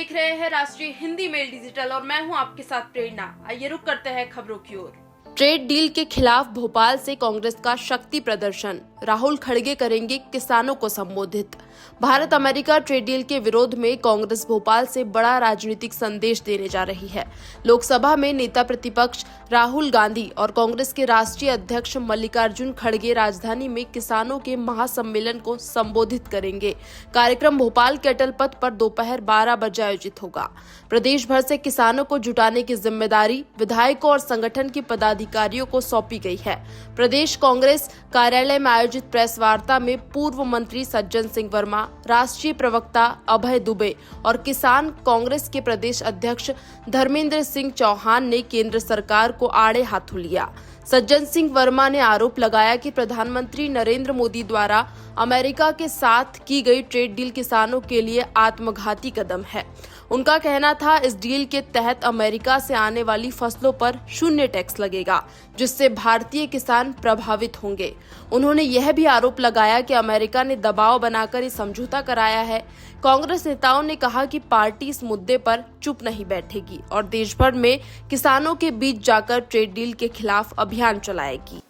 देख रहे हैं राष्ट्रीय हिंदी मेल डिजिटल और मैं हूं आपके साथ प्रेरणा। आइए रुक करते हैं खबरों की ओर। ट्रेड डील के खिलाफ भोपाल से कांग्रेस का शक्ति प्रदर्शन, राहुल खड़गे करेंगे किसानों को संबोधित। भारत अमेरिका ट्रेड डील के विरोध में कांग्रेस भोपाल से बड़ा राजनीतिक संदेश देने जा रही है। लोकसभा में नेता प्रतिपक्ष राहुल गांधी और कांग्रेस के राष्ट्रीय अध्यक्ष मल्लिकार्जुन खड़गे राजधानी में किसानों के महासम्मेलन को संबोधित करेंगे। कार्यक्रम भोपाल के अटल पथ पर दोपहर 12 बजे आयोजित होगा। प्रदेश भर से किसानों को जुटाने की जिम्मेदारी विधायकों और संगठन के पदाधिकारियों को सौंपी गई है। प्रदेश कांग्रेस कार्यालय में आयोजित प्रेस वार्ता में पूर्व मंत्री सज्जन सिंह वर्मा, राष्ट्रीय प्रवक्ता अभय दुबे और किसान कांग्रेस के प्रदेश अध्यक्ष धर्मेंद्र सिंह चौहान ने केंद्र सरकार को आड़े हाथों लिया। सज्जन सिंह वर्मा ने आरोप लगाया कि प्रधानमंत्री नरेंद्र मोदी द्वारा अमेरिका के साथ की गई ट्रेड डील किसानों के लिए आत्मघाती कदम है। उनका कहना था, इस डील के तहत अमेरिका से आने वाली फसलों पर शून्य टैक्स लगेगा, जिससे भारतीय किसान प्रभावित होंगे। उन्होंने यह भी आरोप लगाया कि अमेरिका ने दबाव बनाकर ये समझौता कराया है। कांग्रेस नेताओं ने कहा कि पार्टी इस मुद्दे पर चुप नहीं बैठेगी और देश भर में किसानों के बीच जाकर ट्रेड डील के खिलाफ अभियान चलाएगी।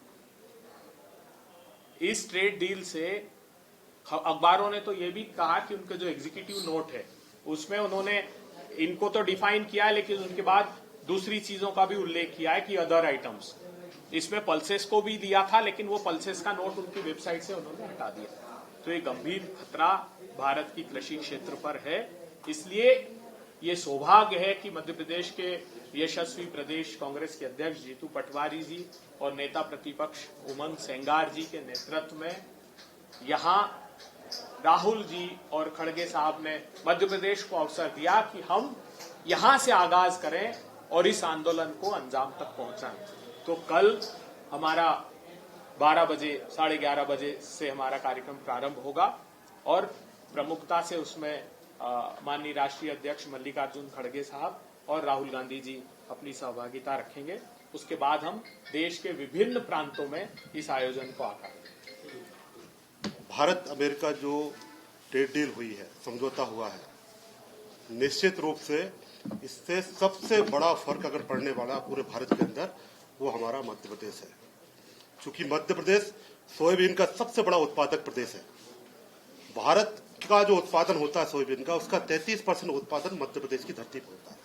इस ट्रेड डील से अखबारों ने तो ये भी कहा कि उनका जो एग्जीक्यूटिव नोट है उसमें उन्होंने इनको तो डिफाइन किया, लेकिन उनके बाद दूसरी चीजों का भी उल्लेख किया है कि अदर आइटम्स। इसमें पल्सेस को भी दिया था, लेकिन वो पल्सेस का नोट उनकी वेबसाइट से उन्होंने हटा दिया। तो ये गंभीर खतरा भारत की कृषि क्षेत्र पर है। इसलिए ये सौभाग्य है कि मध्य प्रदेश के यशस्वी प्रदेश कांग्रेस के अध्यक्ष जीतू पटवारी जी और नेता प्रतिपक्ष उमंग सेंगार जी के नेतृत्व में यहाँ राहुल जी और खड़गे साहब ने मध्य प्रदेश को अवसर दिया कि हम यहां से आगाज करें और इस आंदोलन को अंजाम तक पहुंचाएं। तो कल हमारा 12 बजे 11:30 बजे से हमारा कार्यक्रम प्रारंभ होगा और प्रमुखता से उसमें माननीय राष्ट्रीय अध्यक्ष मल्लिकार्जुन खड़गे साहब और राहुल गांधी जी अपनी सहभागिता रखेंगे। उसके बाद हम देश के विभिन्न प्रांतों में इस आयोजन को आकार देंगे। भारत अमेरिका जो ट्रेड डील हुई है, समझौता हुआ है, निश्चित रूप से इससे सबसे बड़ा फर्क अगर पड़ने वाला पूरे भारत के अंदर वो हमारा मध्य प्रदेश है। क्योंकि मध्य प्रदेश सोयाबीन का सबसे बड़ा उत्पादक प्रदेश है। भारत का जो उत्पादन होता है सोयाबीन का, उसका 33% उत्पादन मध्य प्रदेश की धरती पर होता है।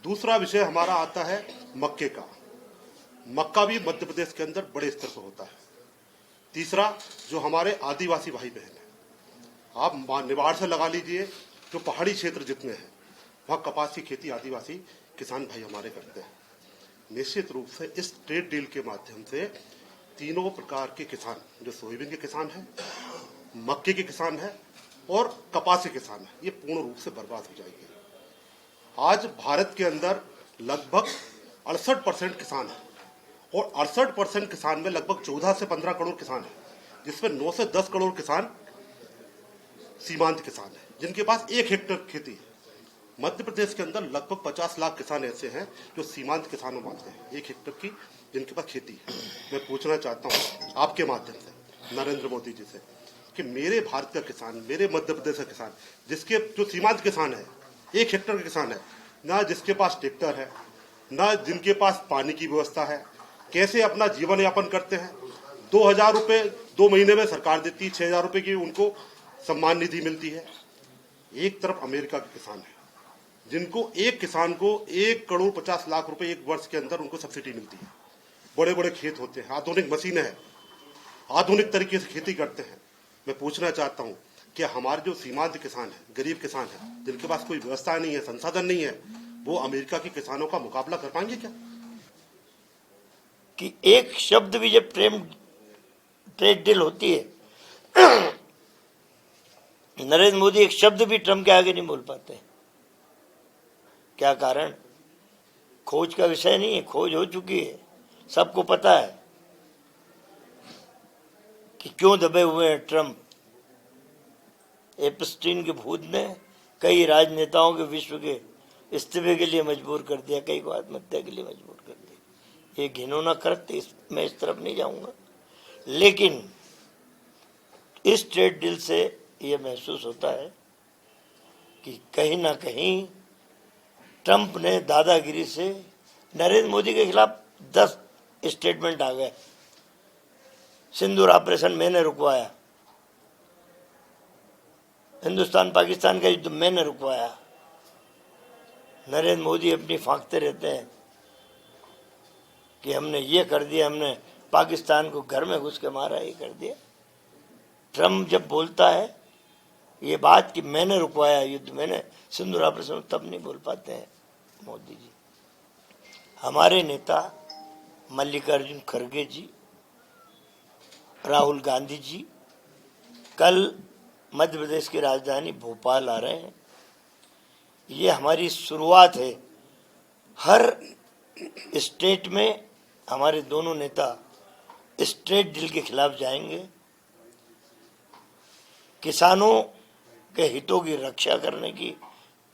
दूसरा विषय हमारा आता है मक्के का। मक्का भी मध्य प्रदेश के अंदर बड़े स्तर पर होता है। तीसरा, जो हमारे आदिवासी भाई बहन हैं, आप निवाड़ से लगा लीजिए, जो पहाड़ी क्षेत्र जितने हैं वहाँ कपास की खेती आदिवासी किसान भाई हमारे करते हैं। निश्चित रूप से इस ट्रेड डील के माध्यम से तीनों प्रकार के किसान, जो सोयाबीन के किसान हैं, मक्के के किसान हैं और कपास के किसान हैं, ये पूर्ण रूप से बर्बाद हो जाएंगे। आज भारत के अंदर लगभग 68% किसान हैं और 68% किसान में लगभग 14 से 15 करोड़ किसान हैं, जिसमें 9 से 10 करोड़ किसान सीमांत किसान हैं, जिनके पास 1 हेक्टेयर खेती है। मध्य प्रदेश के अंदर लगभग 50 लाख किसान ऐसे हैं जो सीमांत किसानों में आते हैं, 1 हेक्टेयर की जिनके पास खेती है। मैं पूछना चाहता हूँ आपके माध्यम से नरेंद्र मोदी जी से कि मेरे भारत का किसान, मेरे मध्य प्रदेश का किसान, जिसके जो सीमांत किसान है, 1 हेक्टेयर का किसान है, ना जिसके पास ट्रैक्टर है, ना जिनके पास पानी की व्यवस्था है, कैसे अपना जीवन यापन करते हैं। 2000 रुपये 2 महीने में सरकार देती है, 6000 रुपये की उनको सम्मान निधि मिलती है। एक तरफ अमेरिका के किसान है, जिनको एक किसान को 1 करोड़ 50 लाख रुपए एक वर्ष के अंदर उनको सब्सिडी मिलती है। बड़े बड़े खेत होते हैं, आधुनिक मशीनें हैं, आधुनिक तरीके से खेती करते हैं। मैं पूछना चाहता हूँ कि हमारे जो सीमांत किसान है, गरीब किसान है, जिनके पास कोई व्यवस्था नहीं है, संसाधन नहीं है, वो अमेरिका के किसानों का मुकाबला कर पाएंगे क्या? कि एक शब्द भी जब ट्रेड डील होती है, नरेंद्र मोदी एक शब्द भी ट्रम्प के आगे नहीं बोल पाते। क्या कारण? खोज का विषय नहीं है, खोज हो चुकी है, सबको पता है कि क्यों दबे हुए हैं ट्रम्प। एप्स्टीन के भूत ने कई राजनेताओं के विश्व के इस्तीफे के लिए मजबूर कर दिया, कई को आत्महत्या के लिए मजबूर कर दिया। ये घिनौना कृत्य, मैं इस तरफ नहीं जाऊंगा, लेकिन इस ट्रेड डील से ये महसूस होता है कि कहीं ना कहीं ट्रंप ने दादागिरी से नरेंद्र मोदी के खिलाफ 10 स्टेटमेंट आ गए। सिंदूर ऑपरेशन मैंने रुकवाया, हिंदुस्तान पाकिस्तान का युद्ध मैंने रुकवाया। नरेंद्र मोदी अपनी फांकते रहते हैं कि हमने ये कर दिया, हमने पाकिस्तान को घर में घुस के मारा, ये कर दिया। ट्रम्प जब बोलता है ये बात कि मैंने रुकवाया युद्ध, मैंने सिंदूर ऑपरेशन, तब नहीं बोल पाते हैं मोदी जी। हमारे नेता मल्लिकार्जुन खड़गे जी, राहुल गांधी जी कल मध्य प्रदेश की राजधानी भोपाल आ रहे हैं। ये हमारी शुरुआत है। हर स्टेट में हमारे दोनों नेता स्ट्रेट डील के खिलाफ जाएंगे, किसानों के हितों की रक्षा करने की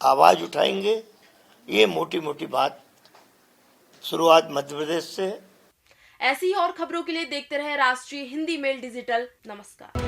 आवाज उठाएंगे। ये मोटी मोटी बात शुरुआत मध्य प्रदेश से है। ऐसी ही और खबरों के लिए देखते रहे राष्ट्रीय हिंदी मेल डिजिटल। नमस्कार।